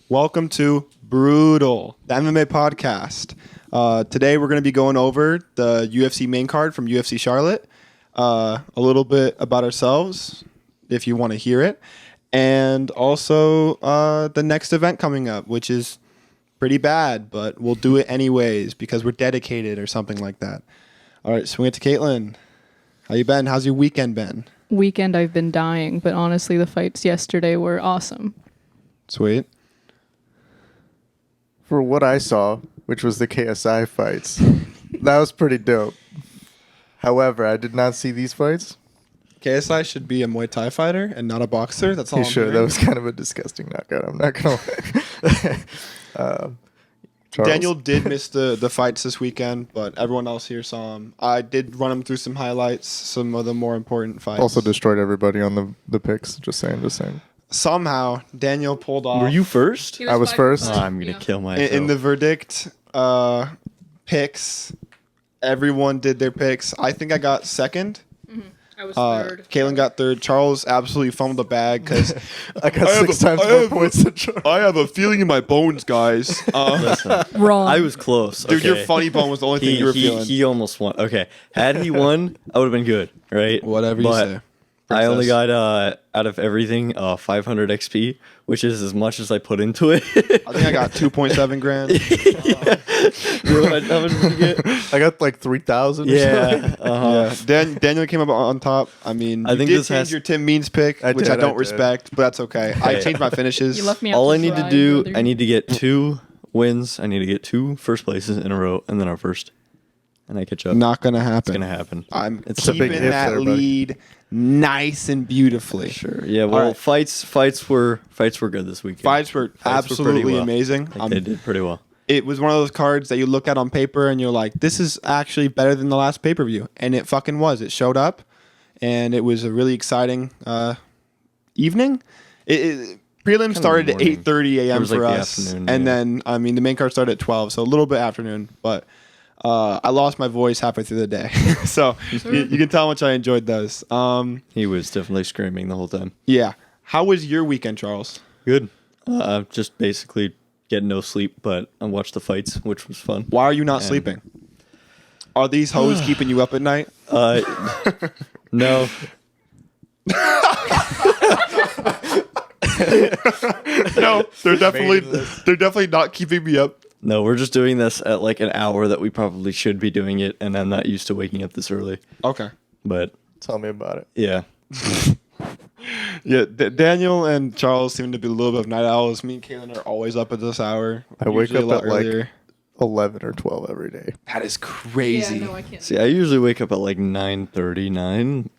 Welcome to Brutal, the MMA podcast. Today we're going to be going over the UFC main card from UFC Charlotte, a little bit about ourselves, if you want to hear it, and also the next event coming up, which is pretty bad, but we'll do it anyways because we're dedicated or something like that. All right, swing it to Kaitlin. How you been? How's your weekend been? Weekend, I've been dying, but honestly, the fights yesterday were awesome. Sweet. For what I saw, which was the KSI fights, that was pretty dope. However, I did not see these fights. KSI should be a Muay Thai fighter and not a boxer. That's all. He should. That was kind of a disgusting knockout. I'm not gonna lie. Daniel did miss the fights this weekend, but everyone else here saw him. I did run him through some highlights, some of the more important fights. Also destroyed everybody on the picks. Just saying. Somehow, Daniel pulled off. Were you first? I was first. Oh, I'm going to kill myself. In the verdict picks, everyone did their picks. I think I got second. Mm-hmm. I was third. Kaitlin got third. Charles absolutely fumbled the bag because I got six times more points than Charles. I have a feeling in my bones, guys. Listen, Wrong. I was close. Dude, okay. your funny bone was the only thing you were feeling. He almost won. Okay. Had he won, I would have been good, right? Whatever you say. I only got, out of everything, 500 XP, which is as much as I put into it. I think I got 2.7 grand. How much did you get? I got like 3,000. Yeah. Uh-huh. Yeah. Daniel came up on top. I mean, I you think did this change has- your Tim Means pick, which I don't did. respect, but that's okay. I changed my finishes. You left me out All to I need to dry, do, brother. I need to get 2 wins. I need to get 2 first places in a row, and then our first. And I catch up. Not going to happen. It's going to happen. I'm It's a big keeping if that there, buddy. lead nice and beautifully. Sure. Yeah, well, right. fights were good this weekend. Fights were Fights were absolutely pretty well. amazing. They did pretty well. It was one of those cards that you look at on paper and you're like, this is actually better than the last pay-per-view. And it fucking was. It showed up, and it was a really exciting evening. Prelim started at morning. 8:30 a.m. It was for like the us. afternoon, And yeah. then, I mean, the main card started at 12, so a little bit afternoon. But I lost my voice halfway through the day. So you can tell how much I enjoyed those. He was definitely screaming the whole time. Yeah. How was your weekend, Charles? Good. Just basically getting no sleep, but I watched the fights, which was fun. Why are you not sleeping? Are these hoes keeping you up at night? No. No, they're definitely not keeping me up. No, we're just doing this at like an hour that we probably should be doing it, and I'm not used to waking up this early. Okay. But Tell me about it. yeah. Yeah, Daniel and Charles seem to be a little bit of night owls. Me and Kaitlin are always up at this hour. I wake usually up at like 11 or 12 every day. That is Yeah, crazy. no, I can't. See, I usually wake up at like 9:39.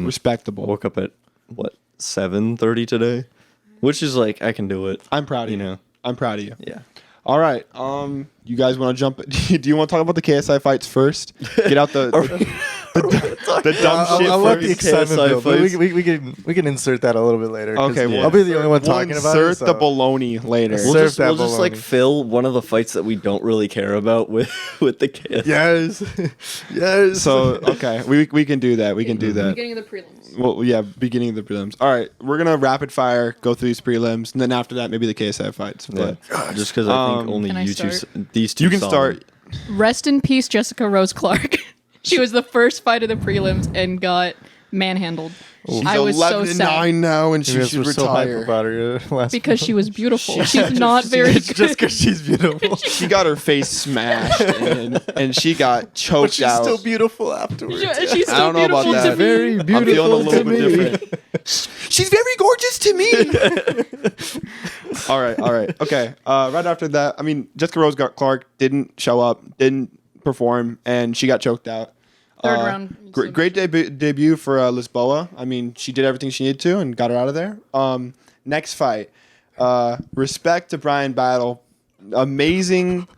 Respectable. Woke up at what 7:30 today, which is like I can do it. I'm proud of you. You know. I'm proud of you. Yeah. All right. You guys want to jump? Do you want to talk about the KSI fights first? Get out the dumb shit I want first. the excitement KSI build, but fights. we can insert that a little bit later. 'cause Okay, well, I'll be the only one We'll talking about it. insert the baloney later. We'll We'll Serve just that like baloney. fill one of the fights that we don't really care about with the kids. Yes. Yes. So okay, we can do that. We can do that. Beginning of the prelims. Well, yeah, beginning of the prelims. All right, we're gonna rapid fire go through these prelims, and then after that, maybe the KSI fights. Yeah. But Just because I think only Can I you two, start? these two. you can saw start. them. Rest in peace, Jessica Rose Clark. She was the first fight of the prelims and got manhandled. She's I was so 11 and sad 9 now, and You she guys should were so hype retire. about her last Because she was beautiful. She's not very It's good. just because she's beautiful. She got her face smashed, and she got But choked she's out. still beautiful afterwards. She's I still don't know about beautiful that. to me. Very I'm feeling a beautiful little to bit me. different. She's very gorgeous to me. All right. Okay. Right after that, I mean, Jessica Rose Clark didn't show up, didn't perform, and she got choked out. Third round. Great debut for Lisboa. I mean, she did everything she needed to and got her out of there. Next fight. Respect to Brian Battle. Amazing.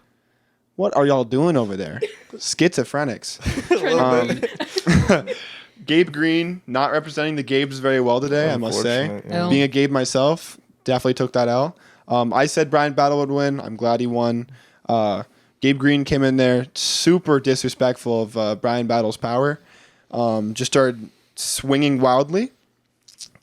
What are y'all doing over there? Schizophrenics. Gabe Green not representing the Gabes very well today, I must say. Unfortunate, yeah. Being a Gabe myself, definitely took that L. I said Brian Battle would win. I'm glad he won. Gabe Green came in there super disrespectful of Brian Battle's power. Just started swinging wildly.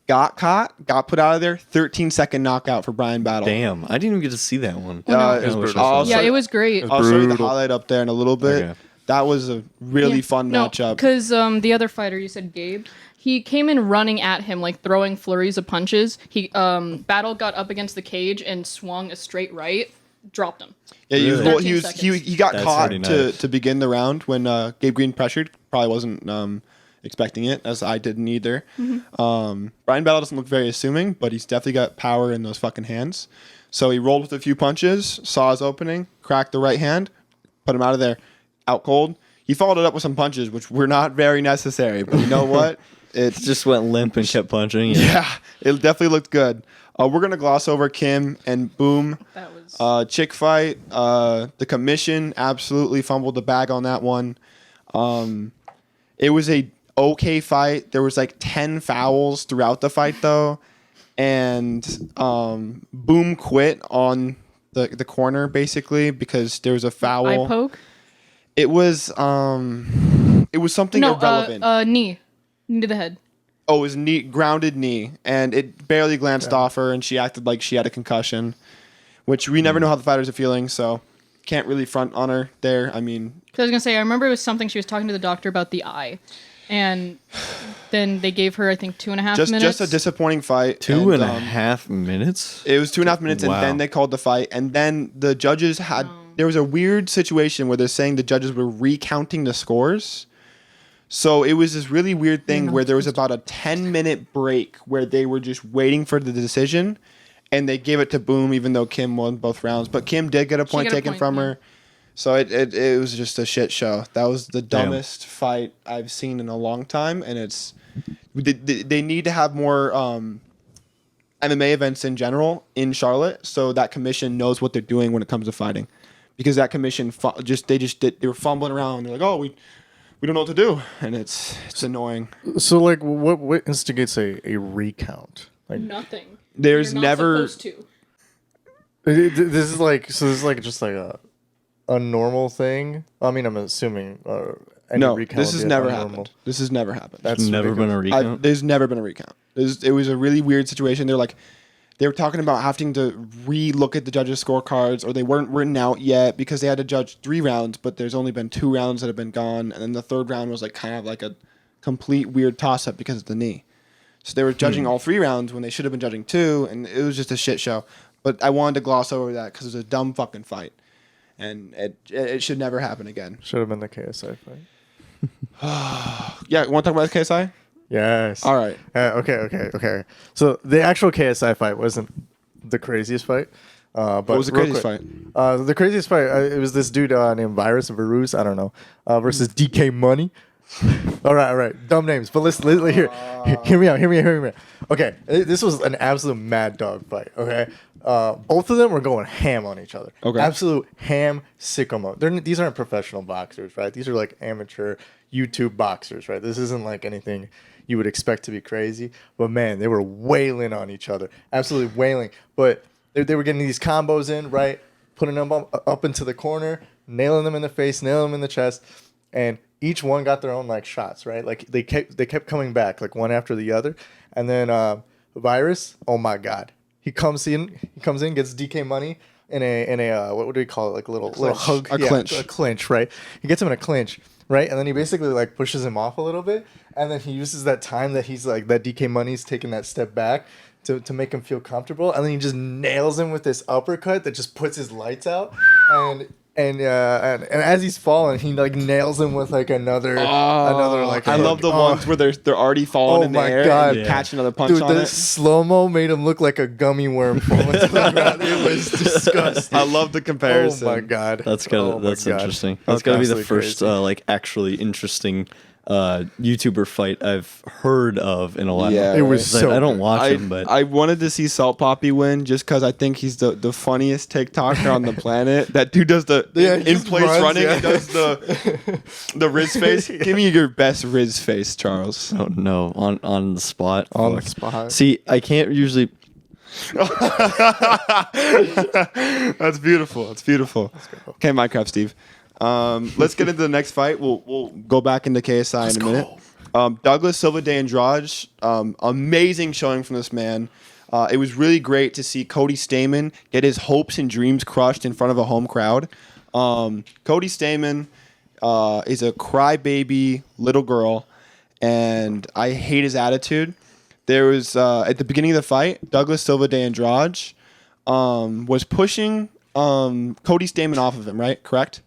got caught, got put out of there. 13-second knockout for Brian Battle. Damn, I didn't even get to see that one. It was brutal. Yeah, it was great. I'll show you the highlight up there in a little bit. Okay. That was a really fun matchup. Because the other fighter, you said Gabe, he came in running at him, like throwing flurries of punches. He Battle got up against the cage and swung a straight right, dropped him. Yeah, Really? he got That's caught pretty nice. to begin the round when Gabe Green pressured. Probably wasn't expecting it, as I didn't either. Brian Battle doesn't look very assuming, but he's definitely got power in those fucking hands. So he rolled with a few punches, saw his opening, cracked the right hand, put him out of there. Out cold. He followed it up with some punches, which were not very necessary. But you know what? It just went limp and kept punching. Yeah, it definitely looked good. We're gonna gloss over Kim and Boom. That was Chick fight. The commission absolutely fumbled the bag on that one. It was a okay fight. There was like 10 fouls throughout the fight though, and Boom quit on the corner basically because there was a foul. eye poke. It was something irrelevant. Knee to the head. Oh, it was grounded knee, and it barely glanced off her, and she acted like she had a concussion, which we never know how the fighters are feeling, so can't really front on her there. I mean, Because I was gonna say, I remember it was something she was talking to the doctor about the eye, and then they gave her, I think, 2.5 minutes. just a disappointing fight. 2.5 minutes. It was 2.5 minutes, Wow. and then they called the fight, and then the judges had. There was a weird situation where they're saying the judges were recounting the scores. So it was this really weird thing where there was about a 10-minute break where they were just waiting for the decision, and they gave it to Boom even though Kim won both rounds. But Kim did get a point taken from her. So it was just a shit show. That was the dumbest fight I've seen in a long time, and they need to have more MMA events in general in Charlotte so that commission knows what they're doing when it comes to fighting. Because that commission they were fumbling around. They're like, oh, we don't know what to do, and it's annoying. So like, what instigates a recount? Like, Nothing. There's You're not never. supposed to. this is like just like a normal thing. I mean, I'm assuming. Any No, recount this would has be never abnormal. happened. This has never happened. That's Never been a ridiculous. recount. There's never been a recount. It was a really weird situation. They were talking about having to re-look at the judges' scorecards, or they weren't written out yet because they had to judge 3 rounds, but there's only been 2 rounds that have been gone, and then the 3rd round was like kind of like a complete weird toss-up because of the knee. So they were judging all 3 rounds when they should have been judging 2, and it was just a shit show. But I wanted to gloss over that because it was a dumb fucking fight, and it should never happen again. Should have been the KSI fight. Yeah, want to talk about the KSI? Yes. All right. Okay. So the actual KSI fight wasn't the craziest fight. But What was the real craziest quick, fight? The craziest fight, it was this dude named Virus, I don't know, versus DK Money. All right. Dumb names. But listen, hear me out. Okay, this was an absolute mad dog fight, okay? Both of them were going ham on each other. Okay. Absolute ham sicko mode. These aren't professional boxers, right? These are like amateur YouTube boxers, right? This isn't like anything you would expect to be crazy. But man, they were wailing on each other. Absolutely wailing. But they were getting these combos in, right? Putting them up into the corner, nailing them in the face, nailing them in the chest. And each one got their own like shots, right? Like they kept coming back, like one after the other. And then Virus, oh my God. He comes in, gets DK Money in a what do we call it? Like a little hug. Clinch. A clinch, right? He gets him in a clinch, right? And then he basically like pushes him off a little bit. And then he uses that time that he's like, that DK Money's taking that step back to make him feel comfortable. And then he just nails him with this uppercut that just puts his lights out. And as he's falling, he like nails him with like another like. I love the ones where they're already falling in the air and catch another punch Dude, on the it. slow-mo made him look like a gummy worm falling to the ground. It was disgusting. I love the comparison. Oh my God. That's Oh my God. interesting. That was That's gotta be the absolutely first crazy. like actually interesting YouTuber fight I've heard of in a while. Yeah, It was I so don't good. watch him, but I wanted to see Salt Poppy win just because I think he's the funniest TikToker on the planet. That dude does the Yeah, he in just place runs, running yeah. and does the Riz face. Give me your best Riz face, Charles. oh no, on the spot. On the Fuck. spot. See, I can't usually. That's beautiful. That's beautiful. Okay, Minecraft Steve. Let's get into the next fight. We'll go back into KSI in a minute. Douglas Silva de Andrade, amazing showing from this man. It was really great to see Cody Stamann get his hopes and dreams crushed in front of a home crowd. Cody Stamann is a crybaby little girl, and I hate his attitude. There was, at the beginning of the fight, Douglas Silva de Andrade was pushing Cody Stamann off of him, right? Correct?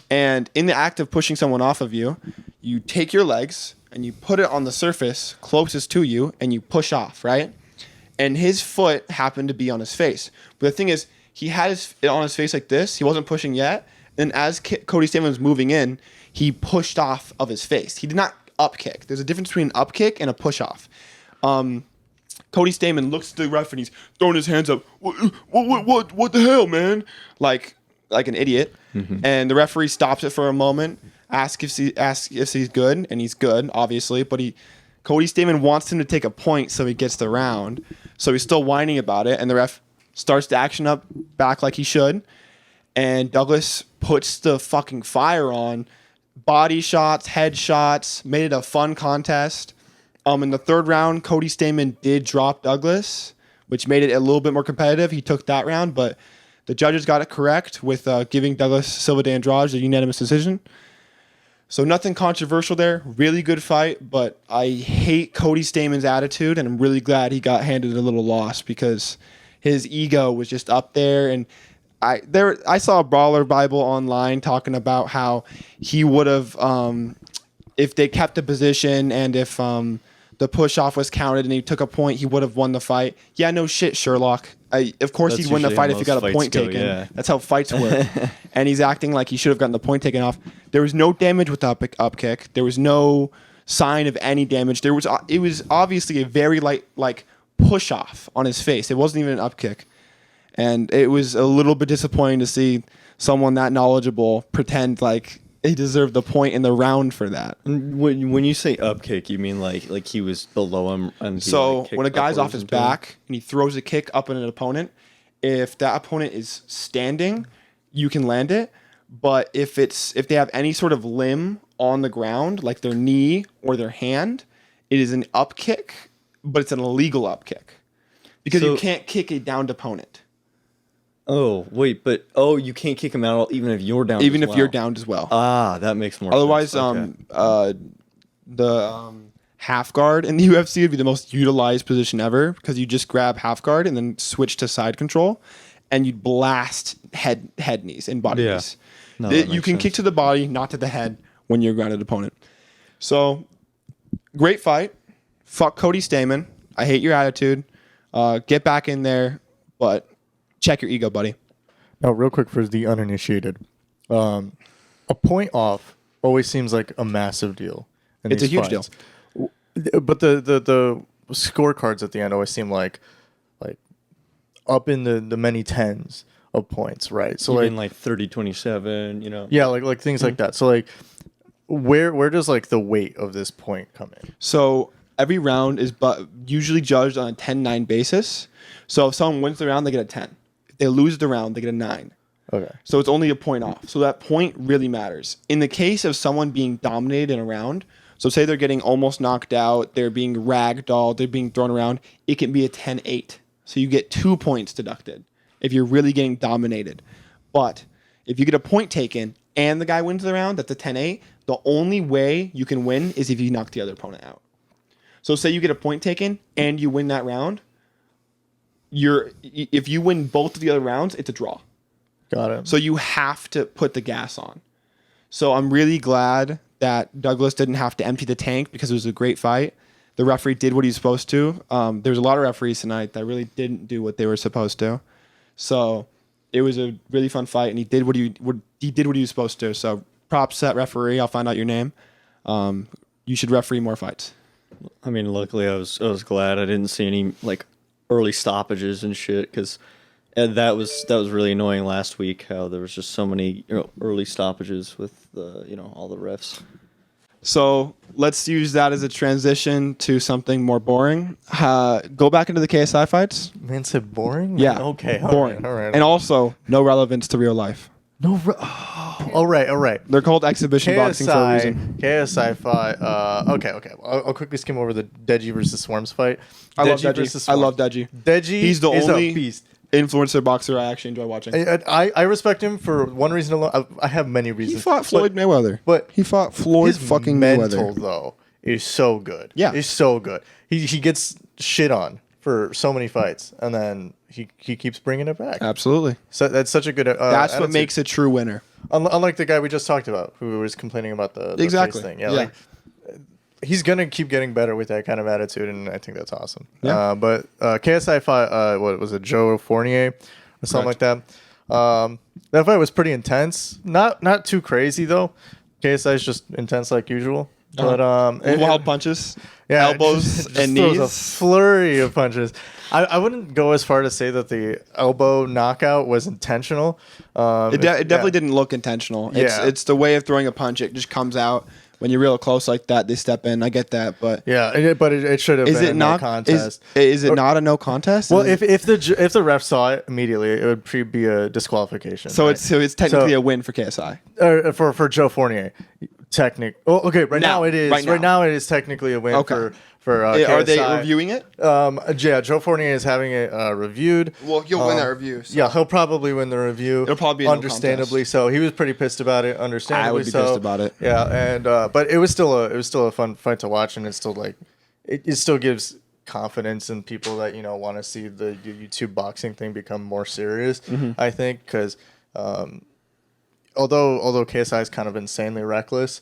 And in the act of pushing someone off of you, you take your legs and you put it on the surface closest to you and you push off, right? And his foot happened to be on his face. But the thing is, he had it on his face like this. He wasn't pushing yet. And as Cody Stamann was moving in, he pushed off of his face. He did not up kick. There's a difference between an up kick and a push off. Cody Stamann looks at the ref and he's throwing his hands up. What the hell, man? Like an idiot. Mm-hmm. And the referee stops it for a moment, asks if he's good, and he's good, obviously. But Cody Stamann wants him to take a point so he gets the round. So he's still whining about it, and the ref starts the action up back like he should. And Douglas puts the fucking fire on. Body shots, head shots, made it a fun contest. In the third round, Cody Stamann did drop Douglas, which made it a little bit more competitive. He took that round, but the judges got it correct with giving Douglas Silva de Andrade a unanimous decision. So nothing controversial there. Really good fight, but I hate Cody Stamann's attitude, and I'm really glad he got handed a little loss because his ego was just up there. And I saw a Brawler Bible online talking about how he would have, if they kept the position and if the push-off was counted and he took a point, he would have won the fight. Yeah, no shit, Sherlock. Of course he'd win the fight if he got a point taken. Yeah. That's how fights work. And he's acting like he should have gotten the point taken off. There was no damage with the up kick. There was no sign of any damage. It was obviously a very light push-off on his face. It wasn't even an up kick. And it was a little bit disappointing to see someone that knowledgeable pretend like he deserved the point in the round for that. When you say up kick, you mean like he was below him? And so when a guy's off his back and he throws a kick up at an opponent, if that opponent is standing, you can land it. But if they have any sort of limb on the ground, like their knee or their hand, it is an up kick, but it's an illegal up kick because you can't kick a downed opponent. Oh, wait, but you can't kick him out even if you're down. Even if you're downed as well. Ah, that makes more Otherwise, sense. Okay. The half guard in the UFC would be the most utilized position ever because you just grab half guard and then switch to side control, and you'd blast head knees and body knees. No, you can kick to the body, not to the head when you're a grounded opponent. So, great fight. Fuck Cody Stamann. I hate your attitude. Get back in there, but check your ego, buddy. Now, real quick for the uninitiated, a point off always seems like a massive deal. It's a huge deal. But the scorecards at the end always seem like up in the many tens of points, right? So like 30-27, you know. Yeah, like things like that. So like where does like the weight of this point come in? So every round is usually judged on a 10-9 basis. So if someone wins the round, they get a 10. If they lose the round, they get a 9. Okay. So it's only a point off. So that point really matters. In the case of someone being dominated in a round, so say they're getting almost knocked out, they're being ragdolled, they're being thrown around, it can be a 10-8. So you get 2 points deducted if you're really getting dominated. But if you get a point taken and the guy wins the round, that's a 10-8. The only way you can win is if you knock the other opponent out. So say you get a point taken and you win that round, if you win both of the other rounds, it's a draw. Got it. So you have to put the gas on. So I'm really glad that Douglas didn't have to empty the tank because it was a great fight. The referee did what he was supposed to. There's a lot of referees tonight that really didn't do what they were supposed to. So it was a really fun fight, and he did what he was supposed to. So props to that referee. I'll find out your name. You should referee more fights. I mean, luckily I was glad I didn't see any like early stoppages and shit because that was really annoying last week. How there was just so many early stoppages with all the refs. So let's use that as a transition to something more boring. Go back into the KSI fights. Man said boring? Yeah. Okay. Boring. All right. And also no relevance to real life. No. All right. They're called exhibition boxing for a reason. KSI fight. Okay. I'll quickly skim over the Deji versus Swarms fight. I love Deji Deji. versus I love Swarms. Deji. Deji He's the is only a beast. influencer boxer I actually enjoy watching. I respect him for one reason alone. I have many He reasons. fought Floyd Mayweather. but he fought Floyd his fucking mental Mayweather. though is so good. Yeah. He's so good. He gets shit on for so many fights, and then he keeps bringing it back. Absolutely. So that's such a good. That's what attitude. makes a true winner. Unlike the guy we just talked about, who was complaining about the Exactly. face thing. Yeah. Like, he's gonna keep getting better with that kind of attitude, and I think that's awesome. Yeah. But KSI fought what was it, Joe Fournier or something like that. That fight was pretty intense. Not too crazy though. KSI is just intense like usual. But Wild punches, yeah, elbows, just and throws knees. a flurry of punches. I wouldn't go as far to say that the elbow knockout was intentional. It definitely didn't look intentional. Yeah. It's the way of throwing a punch. It just comes out when you're real close like that. They step in. I get that, but But it should have is been it a not no contest. Is it not a no contest? Well, Is if the ref saw it immediately, it would be a disqualification. so right? it's technically a win for KSI. For Joe Fournier. Okay, right now it is. Right Right now. now it is technically a win Okay. for Are KSI. they reviewing it? Yeah, Joe Fournier is having it reviewed. Well, he'll win that review. So. Yeah, he'll probably win the review. It'll probably be a no understandably contest. so. He was pretty pissed about it. Understandably I would be so. pissed about it. Yeah, and but it was still a fun fight to watch, and it's still like it still gives confidence in people that want to see the YouTube boxing thing become more serious. Mm-hmm. I think because although KSI is kind of insanely reckless,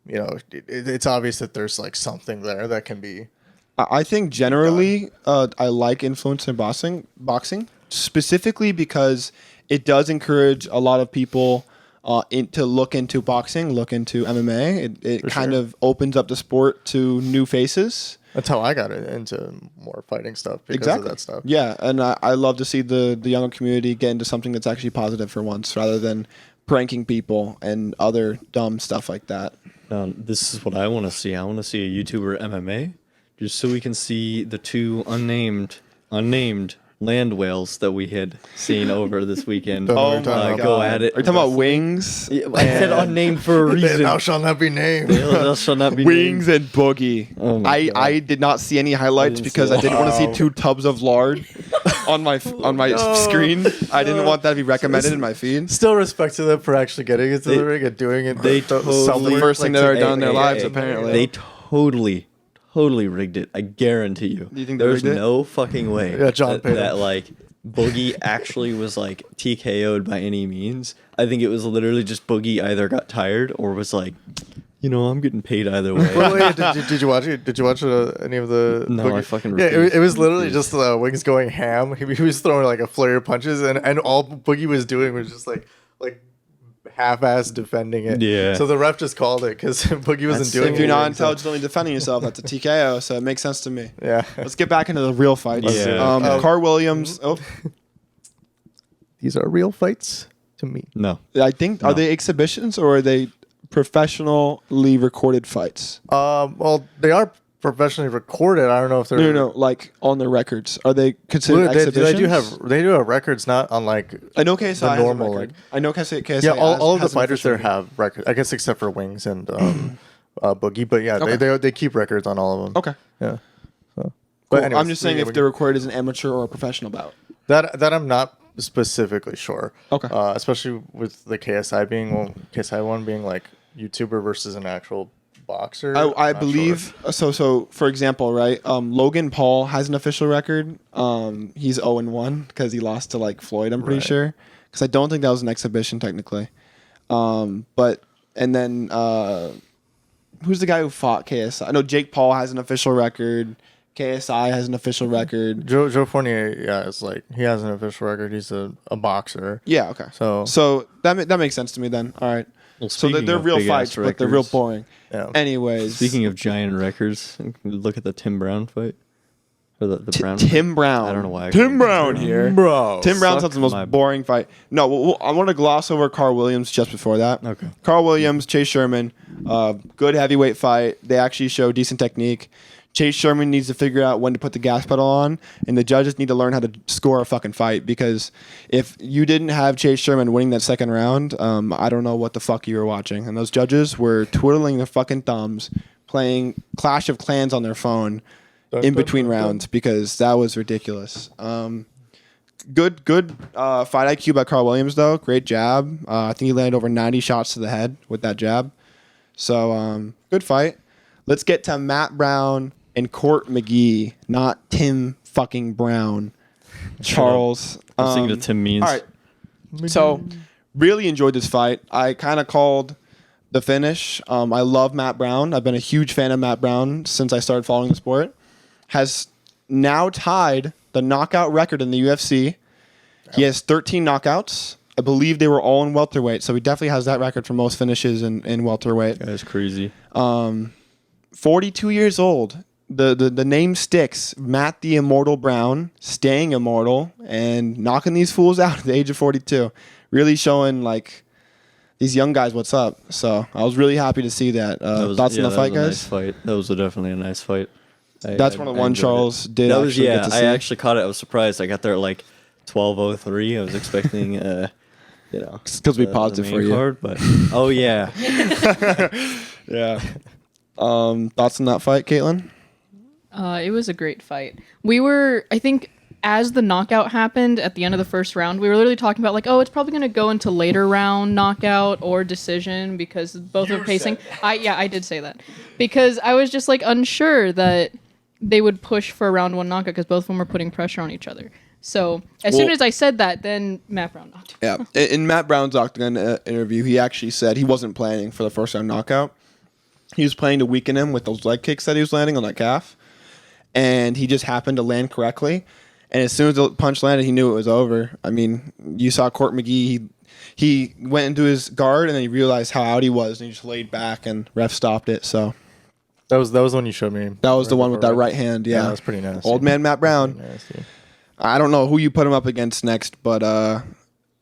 it's obvious that there's like something there that can be. I think generally, I like influencer boxing specifically because it does encourage a lot of people to look into boxing, look into MMA. It kind of opens up the sport to new faces. That's how I got into more fighting stuff because of that stuff. Yeah, and I love to see the younger community get into something that's actually positive for once, rather than pranking people and other dumb stuff like that. This is what I want to see. I want to see a YouTuber MMA, just so we can see the two unnamed land whales that we had seen over this weekend. Don't know what you're talking go about. at it. Are you talking about wings? I said unnamed for a reason. Thou shall not be named. Thou shall not be Wings named. and Boogie. Oh my God. I did not see any highlights I didn't because see I didn't want to see that. 2 tubs of lard on my screen. I didn't want that to be recommended in my feed. Still respect to them for actually getting into They- the ring and doing it. they the totally- self-work, The first thing like, they've to- ever done in their Hey, lives, hey, apparently. They totally rigged it. I guarantee you. Do you think they There's rigged it? no fucking way Yeah, John that, paid him. that like Boogie actually was like TKO'd by any means. I think it was literally just Boogie either got tired or was like, I'm getting paid either way. Well, yeah, did you watch it? Did you watch any of the? No, I fucking Yeah, refuse. it was literally just Wings going ham. He was throwing like a flurry of punches, and all Boogie was doing was just like half-ass defending it. Yeah. So the ref just called it because Boogie wasn't doing. If you're not anything, so- intelligently defending yourself, that's a TKO, so it makes sense to me. Yeah. Let's get back into the real fights. Yeah. Carl Williams. Oh, These are real fights to me. No. I think are they exhibitions or are they professionally recorded fights? Well, they are professionally recorded. I don't know if they're No, like on the records. Are they considered They exhibitions? do have records, not on like. I know KSI the has a normal, record. like- I know KSI. Yeah, all of the has an fighters there official record. have records. I guess except for Wings and Boogie, but yeah, Okay. they keep records on all of them. Okay. Yeah. So, Cool. anyways, I'm just saying yeah, if they're recorded as an amateur or a professional bout. that I'm not specifically sure. Okay. Especially with the KSI one being like YouTuber versus an actual boxer. I I'm not believe sure. so. For example, right? Logan Paul has an official record. He's 0-1 because he lost to like Floyd. I'm pretty Right. sure because I don't think that was an exhibition technically. But and then who's the guy who fought KSI? I know Jake Paul has an official record. KSI has an official record. Joe Fournier, yeah, it's like he has an official record. He's a boxer. Yeah. Okay. So that makes sense to me then. All right. Well, So they're speaking of real big-ass fights, but they're real records- boring. Yeah. Anyways, Speaking of giant records, look at the Tim Brown fight. Or the Brown Tim Brown. I don't know why I Tim called him Brown here. Bro. Tim Brown Suck sounds the most my- boring fight. No, I want to gloss over Carl Williams just before that. Okay. Carl Williams, Chase Sherman, good heavyweight fight. They actually show decent technique. Chase Sherman needs to figure out when to put the gas pedal on, and the judges need to learn how to score a fucking fight, because if you didn't have Chase Sherman winning that second round, I don't know what the fuck you were watching. And those judges were twiddling their fucking thumbs, playing Clash of Clans on their phone in between rounds, because that was ridiculous. Good fight IQ by Carl Williams, though. Great jab. I think he landed over 90 shots to the head with that jab. So, good fight. Let's get to Matt Brown and Court McGee, not Tim fucking Brown. Charles. I was thinking of Tim Means. All right. So, really enjoyed this fight. I kind of called the finish. I love Matt Brown. I've been a huge fan of Matt Brown since I started following the sport. Has now tied the knockout record in the UFC. He has 13 knockouts. I believe they were all in welterweight, so he definitely has that record for most finishes in welterweight. That's crazy. 42 years old. The name sticks. Matt the Immortal Brown, staying immortal and knocking these fools out at the age of 42. Really showing like these young guys what's up. So I was really happy to see that. Thoughts on the fight, guys? Nice fight. That was definitely a nice fight. That's one of the one Charles did. That was get to see. I actually caught it. I was surprised. I got there at like 12:03. I was expecting, because we paused it for you. Card, but oh yeah, yeah. Thoughts on that fight, Kaitlin? It was a great fight. I think, as the knockout happened at the end of the first round, we were literally talking about like, oh, it's probably going to go into later round knockout or decision, because both are pacing. I did say that, because I was just like unsure that they would push for a round one knockout, because both of them were putting pressure on each other. So as soon as I said that, then Matt Brown knocked him. Yeah. In Matt Brown's Octagon interview, he actually said he wasn't planning for the first round knockout. He was planning to weaken him with those leg kicks that he was landing on that calf, and he just happened to land correctly. And as soon as the punch landed, he knew it was over. I mean, you saw Court McGee. He went into his guard, and then he realized how out he was, and he just laid back, and ref stopped it. So that was the one you showed me. That was the one with that right hand. Yeah, that was pretty nasty. Old man Matt Brown. I don't know who you put him up against next, but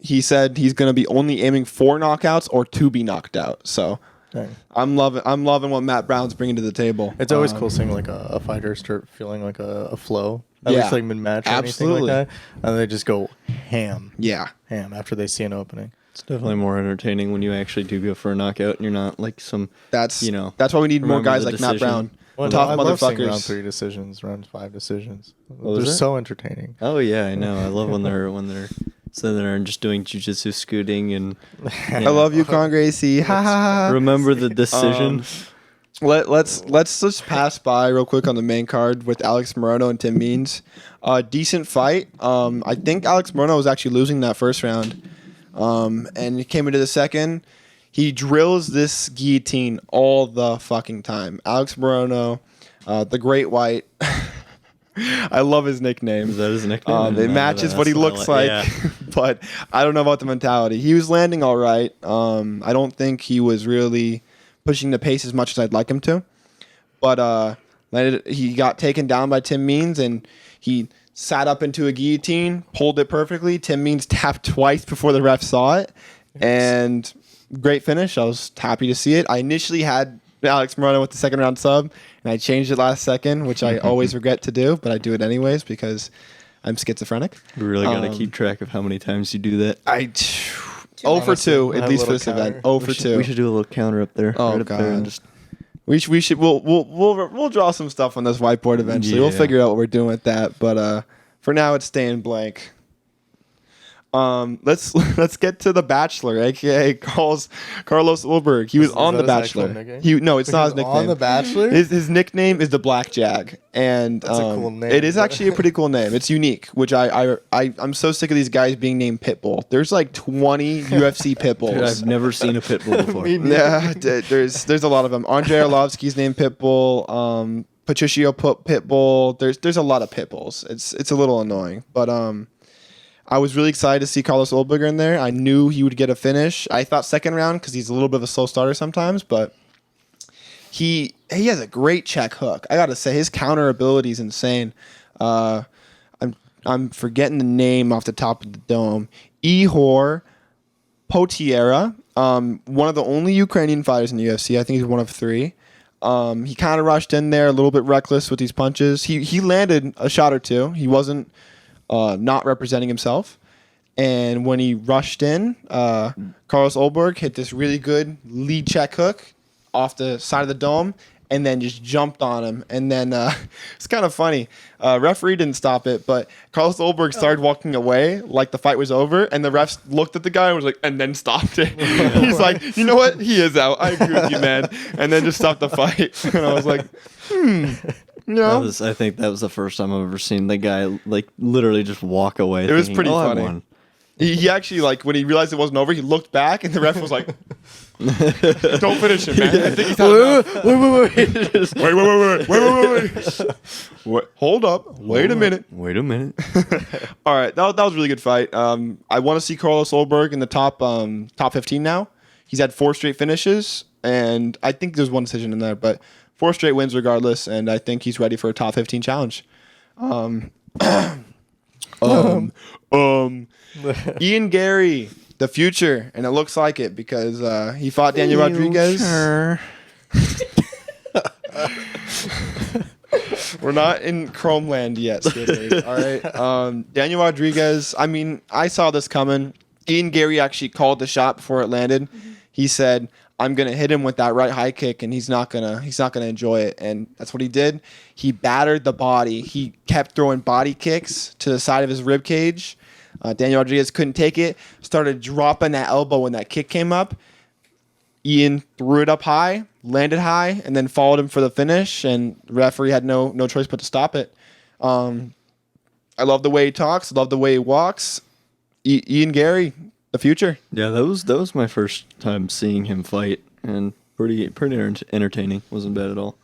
he said he's going to be only aiming for knockouts or to be knocked out. So dang. I'm loving what Matt Brown's bringing to the table. It's always cool seeing like a fighter start feeling like a flow. At least like mid-match or anything like that. And they just go ham. Yeah. Ham after they see an opening. It's definitely more entertaining when you actually do go for a knockout and you're not like some, that's why we need more guys like Matt Brown. Well, Tough I love seeing motherfuckers. round 3 decisions, round 5 decisions. Oh, they're so entertaining. Oh yeah, I know. I love when they're sitting there and just doing jujitsu scooting and. I love you, Con Gracie. Ha ha ha. Remember the decision. Let's just pass by real quick on the main card with Alex Morono and Tim Means. Decent fight. I think Alex Morono was actually losing that first round, and he came into the second. He drills this guillotine all the fucking time. Alex Morono, the Great White. I love his nickname. Is that his nickname? It matches what he looks like, yeah. But I don't know about the mentality. He was landing all right. I don't think he was really pushing the pace as much as I'd like him to. But he got taken down by Tim Means, and he sat up into a guillotine, pulled it perfectly. Tim Means tapped twice before the ref saw it, and great finish. I was happy to see it. I initially had Alex Morono with the second round sub, and I changed it last second, which I always regret to do, but I do it anyways because I'm schizophrenic. We really got to keep track of how many times you do that. 0 for 2 at least for this event. 0 for 2. We should do a little counter up there. Oh right god. Up there and just... We should. We'll draw some stuff on this whiteboard eventually. Yeah. We'll figure out what we're doing with that. But for now, it's staying blank. Let's get to The Bachelor, aka Carlos Ulberg. He was on The Bachelor. No, it's not his nickname. On The Bachelor? His nickname is the Blackjack, and that's a cool name. It is actually a pretty cool name. It's unique, which I'm so sick of these guys being named Pitbull. There's like 20 UFC Pitbulls. Dude, I've never seen a Pitbull before. Yeah, there's a lot of them. Andrei Arlovsky's named Pitbull. Patricio Pitbull. There's a lot of Pitbulls. It's a little annoying, but I was really excited to see Carlos Ulberger in there. I knew he would get a finish. I thought second round because he's a little bit of a slow starter sometimes, but he has a great check hook. I got to say, his counter ability is insane. I'm forgetting the name off the top of the dome. Ihor Potiera, one of the only Ukrainian fighters in the UFC. I think he's one of 3. He kind of rushed in there, a little bit reckless with these punches. He landed a shot or two. He wasn't not representing himself. And when he rushed in, Carlos Olberg hit this really good lead check hook off the side of the dome and then just jumped on him. And then it's kind of funny. Referee didn't stop it, but Carlos Olberg started walking away like the fight was over. And the refs looked at the guy and was like, and then stopped it. He's like, you know what? He is out. I agree with you, man. And then just stopped the fight. And I was like, No. I think that was the first time I've ever seen the guy like literally just walk away. It was thinking, pretty I funny. won." He actually, like, when he realized it wasn't over, he looked back, and the ref was like, don't finish him, man. I think he's had enough. Wait. Hold up. Wait a minute. Wait a minute. All right. That was a really good fight. I want to see Carlos Olberg in the top 15 now. He's had 4 straight finishes, and I think there's one decision in there, but 4 straight wins regardless, and I think he's ready for a top 15 challenge. Ian Gary, the future, and it looks like it because he fought Daniel Rodriguez. We're not in Chrome Land yet, Skidway. All right. Daniel Rodriguez, I mean, I saw this coming. Ian Gary actually called the shot before it landed. He said, I'm gonna hit him with that right high kick, and he's not gonna enjoy it, and that's what he did. He battered the body. He kept throwing body kicks to the side of his rib cage. Daniel Rodriguez couldn't take it. Started dropping that elbow when that kick came up. Ian threw it up high, landed high, and then followed him for the finish. And the referee had no choice but to stop it. I love the way he talks. Love the way he walks. Ian Gary, the future. Yeah, that was my first time seeing him fight, and pretty entertaining. Wasn't bad at all.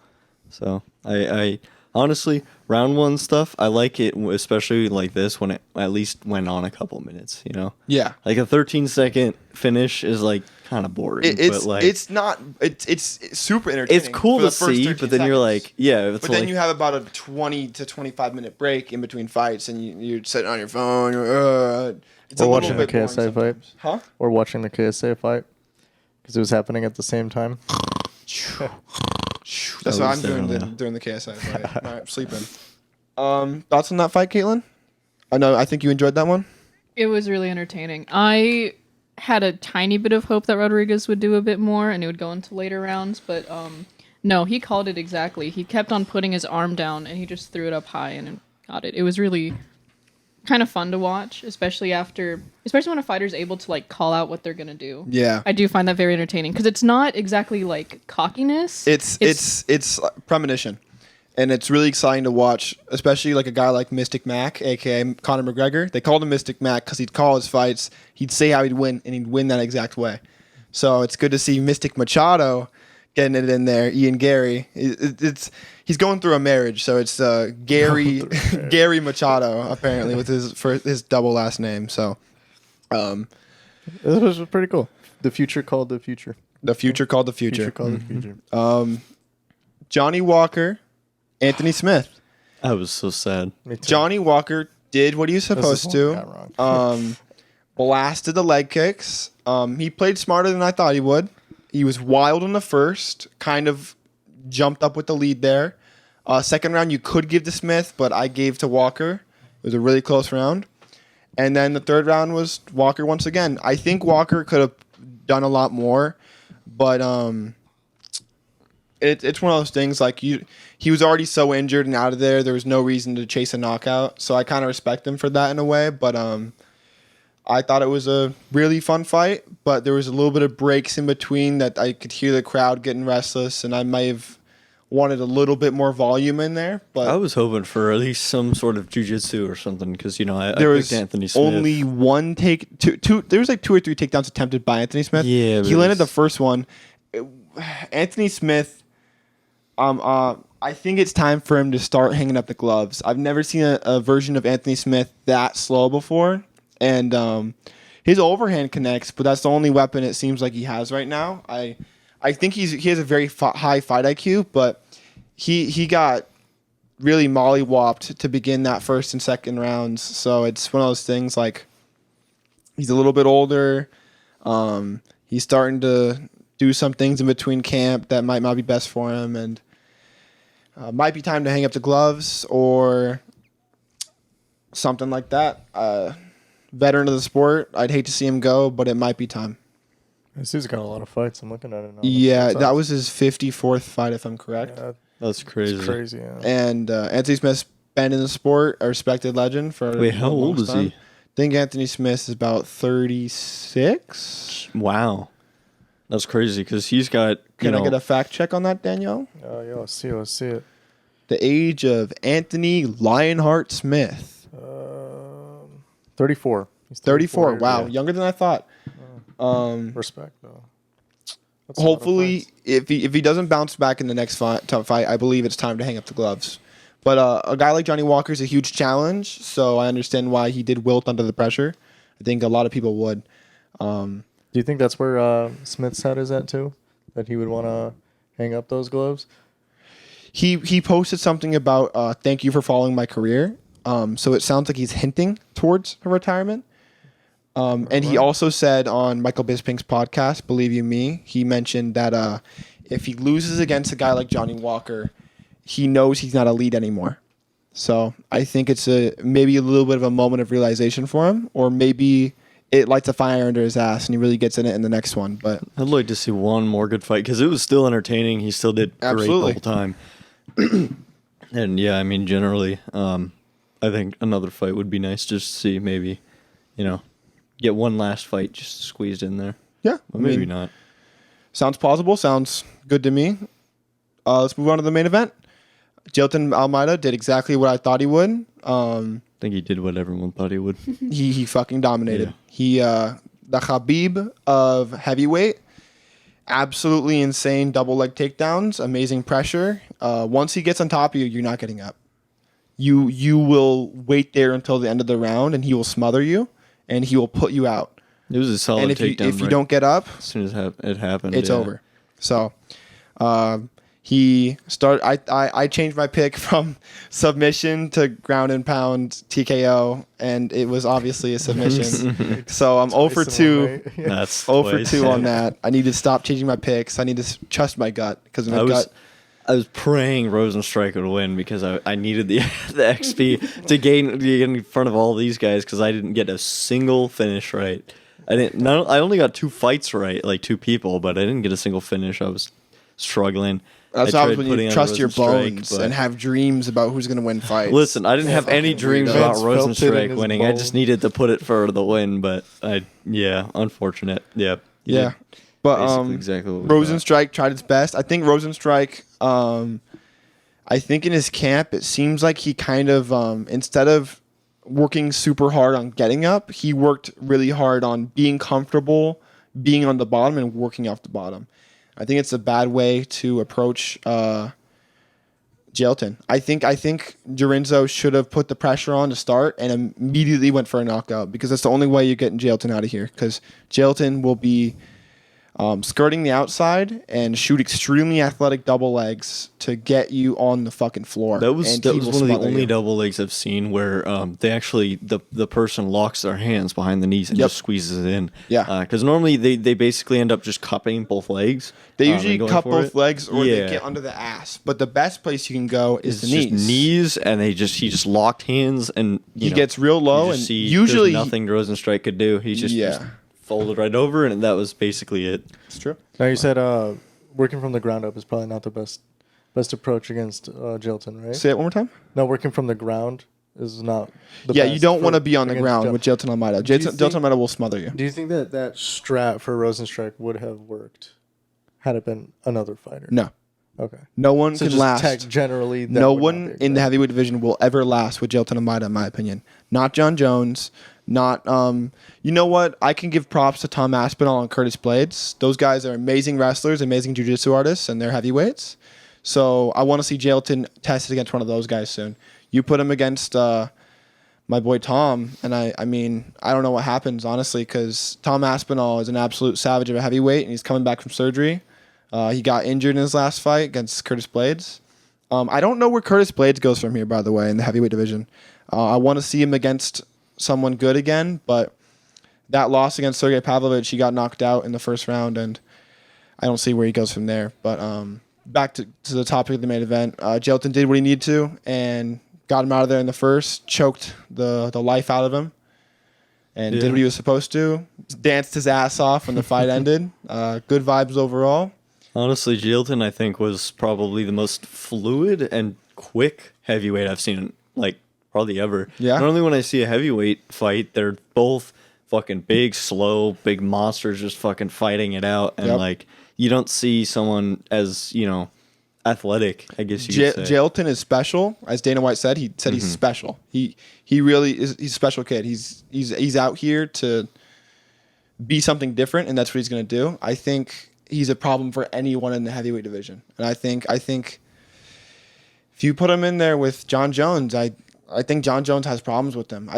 So I honestly, round 1 stuff, I like it, especially like this when it at least went on a couple minutes. You know. Yeah. Like a 13-second finish is like kind of boring. It's but like it's not. It's super entertaining. it's cool for the to first see, 13 but then you're seconds. like, yeah. It's But like, then you have about a 20 to 25 minute break in between fights, and you're sitting on your phone. It's We're a little watching the bit boring KSA fight. sometimes. Huh? Or watching the KSA fight because it was happening at the same time. That's what I'm doing during the KSI fight. All right, sleeping. Thoughts on that fight, Kaitlin? I think you enjoyed that one. It was really entertaining. I had a tiny bit of hope that Rodriguez would do a bit more and it would go into later rounds, but no, he called it exactly. He kept on putting his arm down and he just threw it up high and got it. It was really kind of fun to watch, especially when a fighter's able to like call out what they're gonna do. Yeah, I do find that very entertaining because it's not exactly like cockiness. It's premonition, and it's really exciting to watch, especially like a guy like Mystic Mac, aka Conor McGregor. They called him Mystic Mac because he'd call his fights, he'd say how he'd win, and he'd win that exact way. So it's good to see Mystic Machado getting it in there. Ian Gary, he's going through a marriage, so it's Gary Gary Machado apparently with his double last name. So This was pretty cool. The future called the future. the future called the future. Future called the future. Johnny Walker, Anthony Smith. I was so sad. Me too. Johnny Walker did what he was This is supposed one I to. got wrong. Blasted the leg kicks. He played smarter than I thought he would. He was wild in the first, kind of jumped up with the lead there. Second round you could give to Smith, but I gave to Walker. It was a really close round. And then the third round was Walker once again. I think Walker could have done a lot more, but it's one of those things like he was already so injured and out of there. There was no reason to chase a knockout, so I kind of respect him for that in a way. But I thought it was a really fun fight, but there was a little bit of breaks in between that I could hear the crowd getting restless, and I may have wanted a little bit more volume in there. But I was hoping for at least some sort of jiu-jitsu or something because, I there picked was Anthony Smith. only one two. There was like 2 or 3 takedowns attempted by Anthony Smith. Yeah, but he it landed the was- first one. Anthony Smith. I think it's time for him to start hanging up the gloves. I've never seen a version of Anthony Smith that slow before, and his overhand connects, but that's the only weapon it seems like he has right now. I think he has a very high fight IQ, but he got really mollywopped to begin that first and second rounds. So it's one of those things like he's a little bit older. He's starting to do some things in between camp that might not be best for him, and might be time to hang up the gloves or something like that. Veteran of the sport, I'd hate to see him go, but it might be time. This dude's got a lot of fights. I'm looking at it now. Yeah, that was his 54th fight, if I'm correct. Yeah, That's crazy. it's crazy. Yeah. And Anthony Smith's been in the sport, a respected legend for. Wait, how old is he? I think Anthony Smith is about 36. Wow. That's crazy because he's got. Can I get a fact check on that, Danielle? Oh, yeah. Let's see it. The age of Anthony Lionheart Smith. 34. He's 34. years Wow, old. younger than I thought. Respect though. That's a lot of Hopefully, fights. if he doesn't bounce back in the next tough fight, I believe it's time to hang up the gloves. But a guy like Johnny Walker is a huge challenge, so I understand why he did wilt under the pressure. I think a lot of people would. Do you think that's where Smith's head is at too? That he would want to hang up those gloves? He posted something about thank you for following my career. So it sounds like he's hinting towards a retirement. And he also said on Michael Bisping's podcast, Believe You Me, he mentioned that if he loses against a guy like Johnny Walker, he knows he's not elite anymore. So I think it's maybe a little bit of a moment of realization for him, or maybe it lights a fire under his ass and he really gets in it in the next one. But I'd like to see one more good fight because it was still entertaining. He still did great Absolutely. the whole time. And yeah, I mean, generally, I think another fight would be nice just to see maybe, get one last fight just squeezed in there. yeah, But maybe not. Sounds plausible. Sounds good to me. Let's move on to the main event. Jailton Almeida did exactly what I thought he would. I think he did what everyone thought he would. He fucking dominated. Yeah. He the Khabib of heavyweight. Absolutely insane double leg takedowns, amazing pressure. Once he gets on top of you, you're not getting up. You will wait there until the end of the round, and he will smother you, and he will put you out. It was a solid And if takedown. you don't get up, as soon as it happened, it's yeah. over. So I changed my pick from submission to ground and pound TKO, and it was obviously a submission. So I'm 0 for 2. That's 0 for twice. 2 on that. I need to stop changing my picks. I need to trust my gut because my gut. I was praying Rozenstruik would win because I needed the XP to get in front of all these guys because I didn't get a single finish right. I only got 2 fights right, like 2 people, but I didn't get a single finish. I was struggling. That's I how tried when putting you on trust your Rozenstruik, bones but- and have dreams about who's going to win fights. Listen, I didn't have any dreams weirdo. about Vince felt it in Rozenstruik his winning. I bones. just needed to put it for the win, but unfortunate. Yeah. You Yeah. did But basically exactly what we thought. Rozenstruik tried its best. I think Rozenstruik, I think in his camp, it seems like he kind of, instead of working super hard on getting up, he worked really hard on being comfortable, being on the bottom, and working off the bottom. I think it's a bad way to approach Jailton. I think Durenzo should have put the pressure on to start and immediately went for a knockout because that's the only way you're getting Jailton out of here because Jailton will be skirting the outside and shoot extremely athletic double legs to get you on the fucking floor. That was and he one will of the smother only you. double legs I've seen where they actually the person locks their hands behind the knees and Yep. just squeezes it in. Yeah. Because normally they basically end up just cupping both legs. They and usually going cup for both it. legs or they Yeah. get under the ass. But the best place you can go is It's the just knees. knees, and he just locked hands, and He gets real low, you and just see usually there's nothing Rozenstruik could do. He just folded right over, and that was basically it. It's true. Now you said working from the ground up is probably not the best approach against Jailton, right? Say it one more time. No, working from the ground is not. The Yeah, best you don't want to for- be on the against ground Jailton. with Jailton Almeida. Do you Jailton think- Almeida will smother you. Do you think that strat for Rozenstruik would have worked had it been another fighter? No. Okay. No one So can just last. tech generally. that No would not one be in the good. heavyweight division will ever last with Jailton Almeida, in my opinion. Not John Jones. Not you know what? I can give props to Tom Aspinall and Curtis Blades. Those guys are amazing wrestlers, amazing jiu-jitsu artists, and they're heavyweights. So I want to see Jailton tested against one of those guys soon. You put him against my boy Tom, and I mean, I don't know what happens, honestly, because Tom Aspinall is an absolute savage of a heavyweight, and he's coming back from surgery. He got injured in his last fight against Curtis Blades. I don't know where Curtis Blades goes from here, by the way, in the heavyweight division. I want to see him against someone good again, but that loss against Sergey Pavlovich, he got knocked out in the first round, and I don't see where he goes from there. But back to the topic of the main event. Jailton did what he needed to and got him out of there in the first, choked the life out of him, and did what he was supposed to. Danced his ass off when the fight ended. Good vibes overall. Honestly, Jailton, I think, was probably the most fluid and quick heavyweight I've seen, like, probably ever. Yeah. Normally when I see a heavyweight fight, they're both fucking big, slow, big monsters just fucking fighting it out. And, like, you don't see someone as, athletic, I guess you could say. Jailton is special. As Dana White said, he's special. He really is. He's a special kid. He's out here to be something different, and that's what he's going to do. I think he's a problem for anyone in the heavyweight division. And I think if you put him in there with John Jones, I think John Jones has problems with him.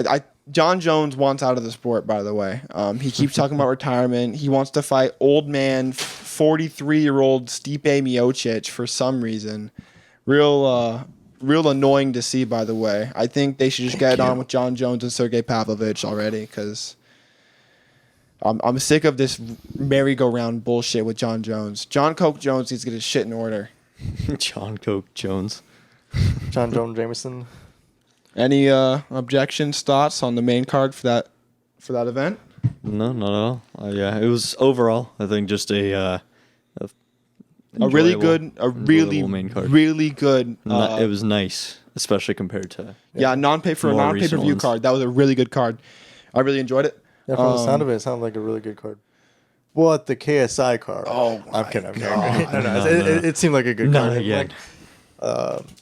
John Jones wants out of the sport, by the way. He keeps talking about retirement. He wants to fight old man, 43-year-old Stipe Miocic for some reason. Real annoying to see, by the way. I think they should just get it on with John Jones and Sergey Pavlovich already, because I'm sick of this merry-go-round bullshit with John Jones. John Coke Jones needs to get his shit in order. John Coke Jones. John Jones Jameson. Any objections, thoughts on the main card for that event? No, not at all. Yeah, it was overall, I think, just a really good main card. Really good. It was nice, especially compared to a non-pay-per-view card. That was a really good card. I really enjoyed it. Yeah, from the sound of it sounded like a really good card. What, the KSI card? Oh, I'm kidding. It seemed like a good card. Yeah.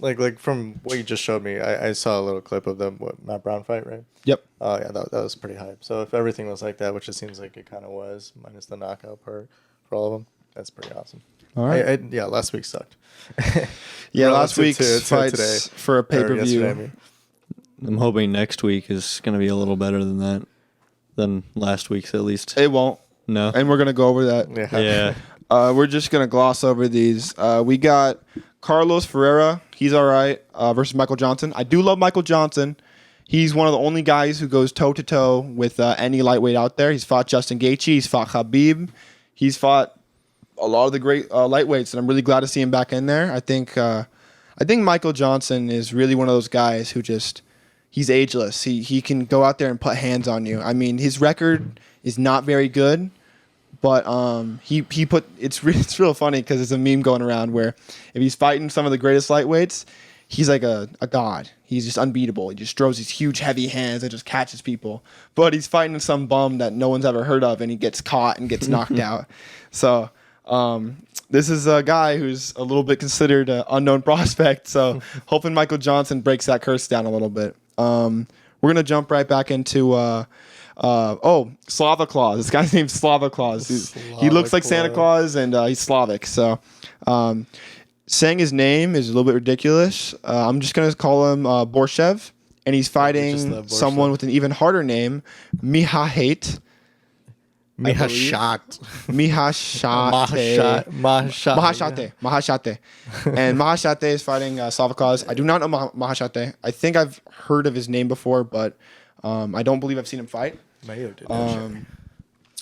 Like from what you just showed me, I saw a little clip of them. What, Matt Brown fight, right? Yep. Oh yeah, that was pretty hype. So if everything was like that, which it seems like it kind of was, minus the knockout part for all of them, that's pretty awesome. All right. Last week sucked. Last week's fights today, for a pay-per-view. I'm hoping next week is going to be a little better than that, than last week's at least. It won't. No. And we're going to go over that. Yeah. We're just going to gloss over these. We got Carlos Ferreira. He's all right versus Michael Johnson. I do love Michael Johnson. He's one of the only guys who goes toe-to-toe with any lightweight out there. He's fought Justin Gaethje. He's fought Khabib. He's fought a lot of the great lightweights, and I'm really glad to see him back in there. I think Michael Johnson is really one of those guys who just he's ageless. He can go out there and put hands on you. I mean, his record is not very good, but it's real funny because there's a meme going around where if he's fighting some of the greatest lightweights, he's like a god. He's just unbeatable. He just throws these huge, heavy hands that just catches people. But he's fighting some bum that no one's ever heard of, and he gets caught and gets knocked out. So this is a guy who's a little bit considered an unknown prospect. So hoping Michael Johnson breaks that curse down a little bit. We're going to jump right back into Slava Claus. This guy's name's Slava Claus. He looks like Santa Claus, and he's Slavic. So saying his name is a little bit ridiculous. I'm just going to call him Borshev, and he's fighting someone with an even harder name, Mihahate. Mahashate. And Mahashate is fighting Slava Claus. I do not know Mahashate. I think I've heard of his name before, but I don't believe I've seen him fight. Mayo did.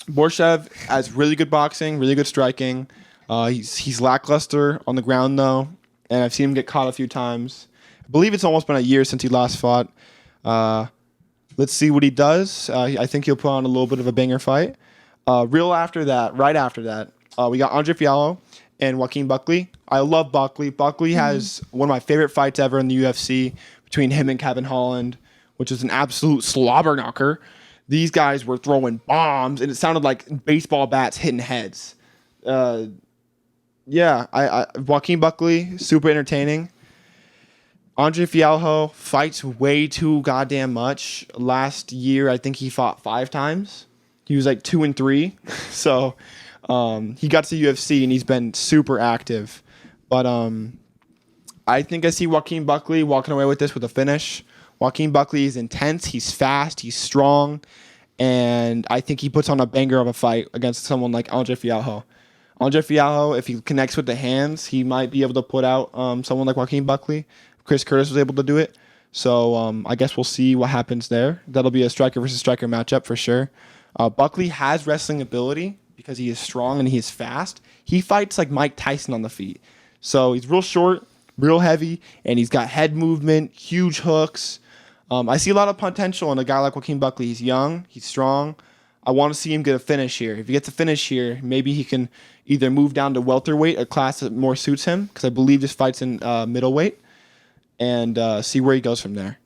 Borshev has really good boxing, really good striking. He's lackluster on the ground, though, and I've seen him get caught a few times. I believe it's almost been a year since he last fought. Let's see what he does. I think he'll put on a little bit of a banger fight. Right after that, we got Andre Fialho and Joaquin Buckley. I love Buckley. Buckley has one of my favorite fights ever in the UFC between him and Kevin Holland, which is an absolute slobber knocker. These guys were throwing bombs, and it sounded like baseball bats hitting heads. Joaquin Buckley, super entertaining. Andre Fialho fights way too goddamn much. Last year, I think he fought 5 times. He was like 2-3. So he got to the UFC, and he's been super active. But I think I see Joaquin Buckley walking away with this with a finish. Joaquin Buckley is intense. He's fast. He's strong. And I think he puts on a banger of a fight against someone like Andre Fialho. Andre Fialho, if he connects with the hands, he might be able to put out someone like Joaquin Buckley. Chris Curtis was able to do it. So I guess we'll see what happens there. That'll be a striker versus striker matchup for sure. Buckley has wrestling ability, because he is strong and he is fast. He fights like Mike Tyson on the feet. So he's real short, real heavy, and he's got head movement, huge hooks. I see a lot of potential in a guy like Joaquin Buckley. He's young, he's strong. I want to see him get a finish here. If he gets a finish here, maybe he can either move down to welterweight, a class that more suits him, because I believe this fight's in middleweight, and see where he goes from there.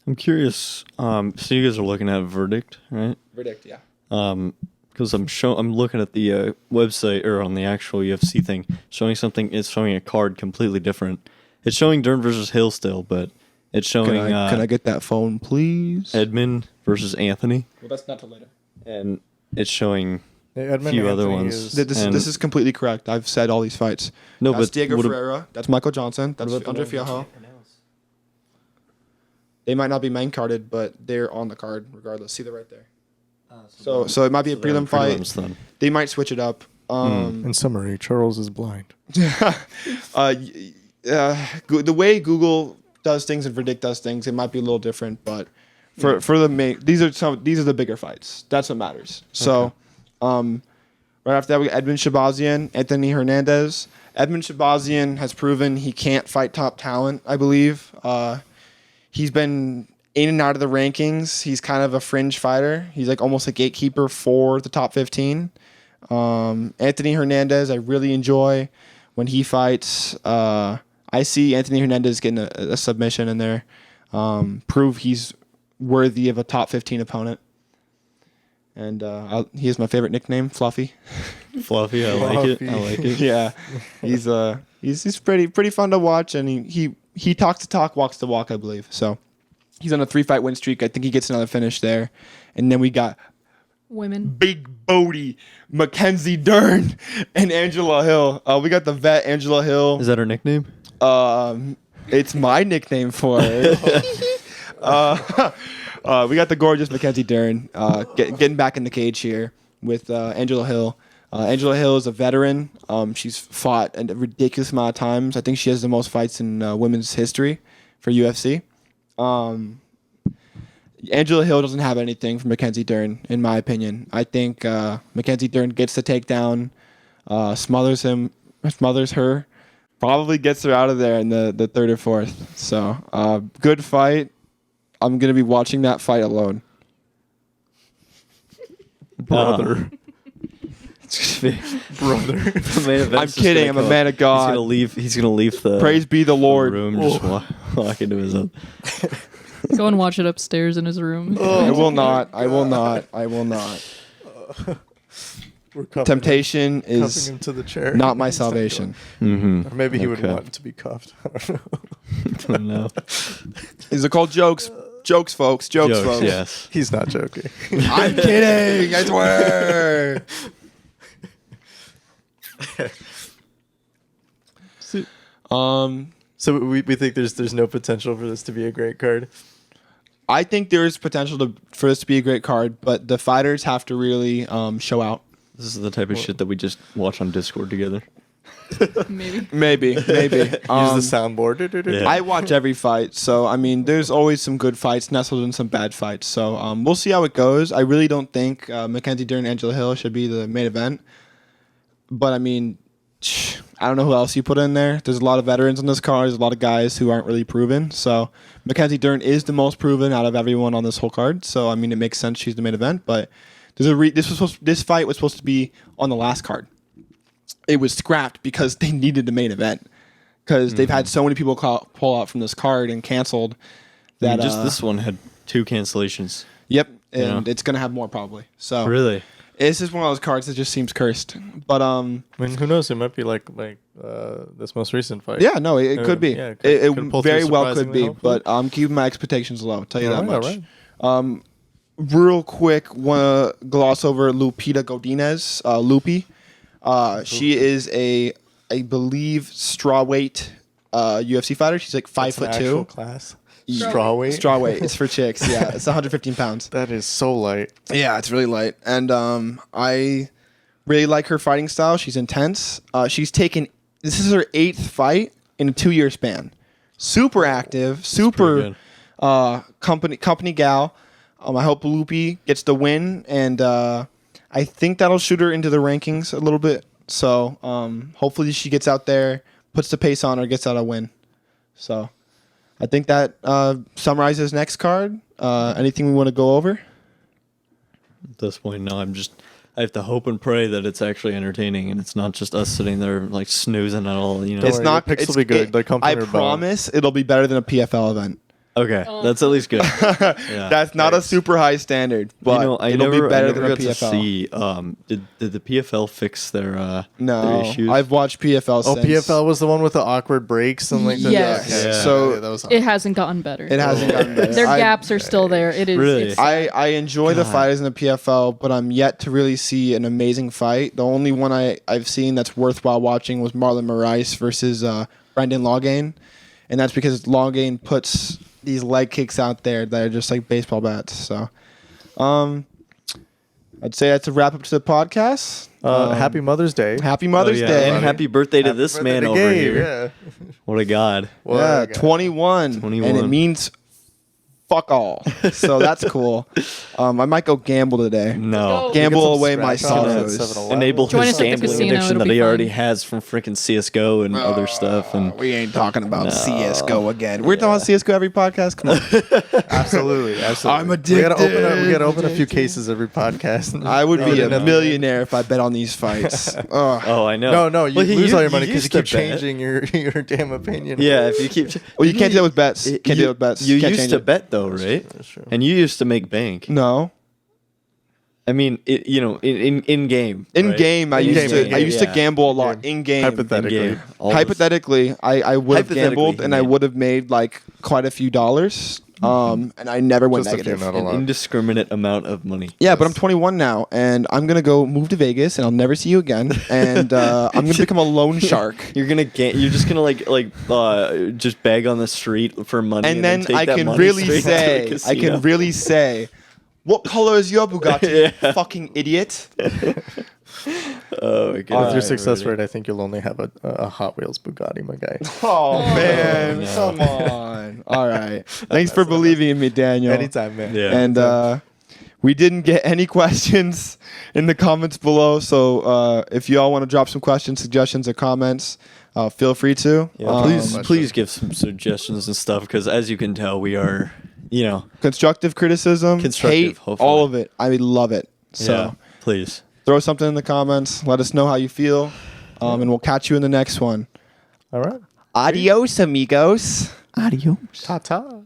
I'm curious. So you guys are looking at a verdict, right? Verdict, yeah. Because I'm looking at the website or on the actual UFC thing, showing something. It's showing a card completely different. It's showing Dern versus Hill still, but it's showing. Can I get that phone, please? Edmund versus Anthony, Well, that's not till later. and it's showing a Edmund few other Anthony ones. This is completely correct. I've said all these fights. No, That's but Diego what Ferreira. That's Michael Johnson. That's about the Andre ones Fialho. They might not be main carded, but they're on the card regardless. See, they're right there. So it might be a they're prelim fight. prelims then. They might switch it up. In summary, Charles is blind. The way Google does things and Verdict does things, it might be a little different, but for the main, these are the bigger fights. That's what matters. So, right after that, we got Edmund Shabazian, Anthony Hernandez. Edmund Shabazian has proven he can't fight top talent, I believe. He's been in and out of the rankings. He's kind of a fringe fighter. He's like almost a gatekeeper for the top 15. Anthony Hernandez, I really enjoy when he fights. I see Anthony Hernandez getting a submission in there. Prove he's worthy of a top 15 opponent. And he is my favorite nickname, Fluffy. Fluffy, I like it. I like it. Yeah, he's pretty fun to watch, and he talks the talk, walks the walk, I believe. So he's on a 3-fight win streak. I think he gets another finish there. And then we got Women. Big Bodie, Mackenzie Dern, and Angela Hill. We got the vet Angela Hill. Is that her nickname? It's my nickname for her. We got the gorgeous Mackenzie Dern getting back in the cage here with Angela Hill. Angela Hill is a veteran. She's fought a ridiculous amount of times. I think she has the most fights in women's history for UFC. Angela Hill doesn't have anything from Mackenzie Dern, in my opinion. I think Mackenzie Dern gets the takedown, smothers her, probably gets her out of there in the third or fourth. So, good fight. I'm going to be watching that fight alone. Brother. Brother. I'm kidding. I'm a man of God. He's gonna leave the Praise be the Lord. room. Just walk into his own. Go and watch it upstairs in his room. I will not. I will not. I will not. We're cuffing Temptation cuffing is him to the chair. not my salvation. Mm-hmm. Or maybe he would Okay. want to be cuffed. Oh, no. These are called jokes. Jokes, folks. Jokes, folks. Yes. He's not joking. I'm kidding. I swear. So we think there's no potential for this to be a great card. I think there is potential for this to be a great card, but the fighters have to really show out. This is the type of shit that we just watch on Discord together. Maybe. Maybe. Use the soundboard. Yeah. I watch every fight, so I mean, there's always some good fights nestled in some bad fights. So we'll see how it goes. I really don't think Mackenzie Dern and Angela Hill should be the main event, but I mean, I don't know who else you put in there. There's a lot of veterans on this card. There's a lot of guys who aren't really proven. So Mackenzie Dern is the most proven out of everyone on this whole card. So I mean, it makes sense she's the main event. But there's this fight was supposed to be on the last card. It was scrapped because they needed the main event because they've had so many people pull out from this card and canceled that just this one had 2 cancellations. Yep, and Yeah. it's gonna have more probably. So Really? it's just one of those cards that just seems cursed. But I mean, who knows? It might be like this most recent fight. yeah, no, it could be. yeah, it could pull very through well could be. surprisingly, But I'm keeping my expectations low. I'll tell you that much. All right. Real quick, want to gloss over Lupita Godinez, Loopy. She is I believe, strawweight UFC fighter. She's like 5'2". Class. Yeah. Strawweight. Strawweight. It's for chicks. Yeah, it's 115 pounds. That is so light. Yeah, it's really light. And I really like her fighting style. She's intense. She's taken. This is her 8th fight in a 2-year span. Super active. Super company gal. I hope Loopy gets the win, and I I think that'll shoot her into the rankings a little bit. So hopefully she gets out there, puts the pace on her, gets out a win. So I think that summarizes next card. Anything we want to go over? At this point, no. I have to hope and pray that it's actually entertaining and it's not just us sitting there like snoozing at all. You know, It's not. The picks It's will be good. They're coming I from your promise it'll be better than a PFL event. okay. That's at least good. Yeah. That's not a super high standard, but it'll be better than a got to PFL. see. Did the PFL fix their No, issues? I've watched PFL. Oh, since. PFL was the one with the awkward breaks and like the Yes. okay. Yeah. So that was It hasn't gotten better. it hasn't gotten better. Their I- gaps are still there. It is. Really? It's, I enjoy the God. fighters in the PFL, but I'm yet to really see an amazing fight. The only one I've seen that's worthwhile watching was Marlon Moraes versus Brendan Loggain, and that's because Loggain puts these leg kicks out there that are just like baseball bats. So, I'd say that's a wrap up to the podcast. Happy Mother's Day. Happy Mother's Oh, yeah. Day. And happy birthday to Happy this birthday man to over Gabe, here. Yeah. What a god. What Yeah, a guy. 21. 21. And it means fuck all. So that's cool. I might go gamble today. No. Go. Gamble some away my scratch offs at sorrows. 7-Eleven. Enable Join his us at the gambling casino, addiction it'll that be he already fun. has from freaking CS:GO and other stuff. And We ain't talking about CS:GO again. We're talking CS:GO every podcast. Come on. Absolutely. I'm We gotta addicted. open a few cases every podcast. I would be a No, millionaire if I bet on these fights. Ugh. oh, I know. No, you Well, lose all your money because you used to keep bet. changing your damn opinion. Yeah, if you keep. Well, you can't do that with bets. Can't do that with bets. You Can't used change to it. bet though, right? That's true. And you used to make bank. No. I mean, in game. In right? game, I In used game, to. in I game, used to yeah. gamble a lot in game. Hypothetically. In game. All this- Hypothetically, I would have Hypothetically, gambled and I man. would have made like quite a few dollars. And I never went Just a few, negative. not a an lot. indiscriminate amount of money. Yeah, but I'm 21 now, and I'm gonna go move to Vegas, and I'll never see you again. And I'm gonna become a loan shark. You're just gonna just beg on the street for money, And then take I that can money really straight to the say, casino. what color is your Bugatti? Yeah. Fucking idiot. Oh my With god! your success rate, I think you'll only have a Hot Wheels Bugatti, my guy. Oh man, no. come on. All right. Thanks for believing in me, Daniel. Anytime, man. Yeah. And we didn't get any questions in the comments below, so if you all want to drop some questions, suggestions, or comments, feel free to. Yeah, please give some suggestions and stuff because as you can tell, we are, Constructive criticism, Constructive, hate, hopefully. all of it. I love it. So yeah. Please. throw something in the comments. Let us know how you feel, and we'll catch you in the next one. All right. Adios, amigos. Ta-ta.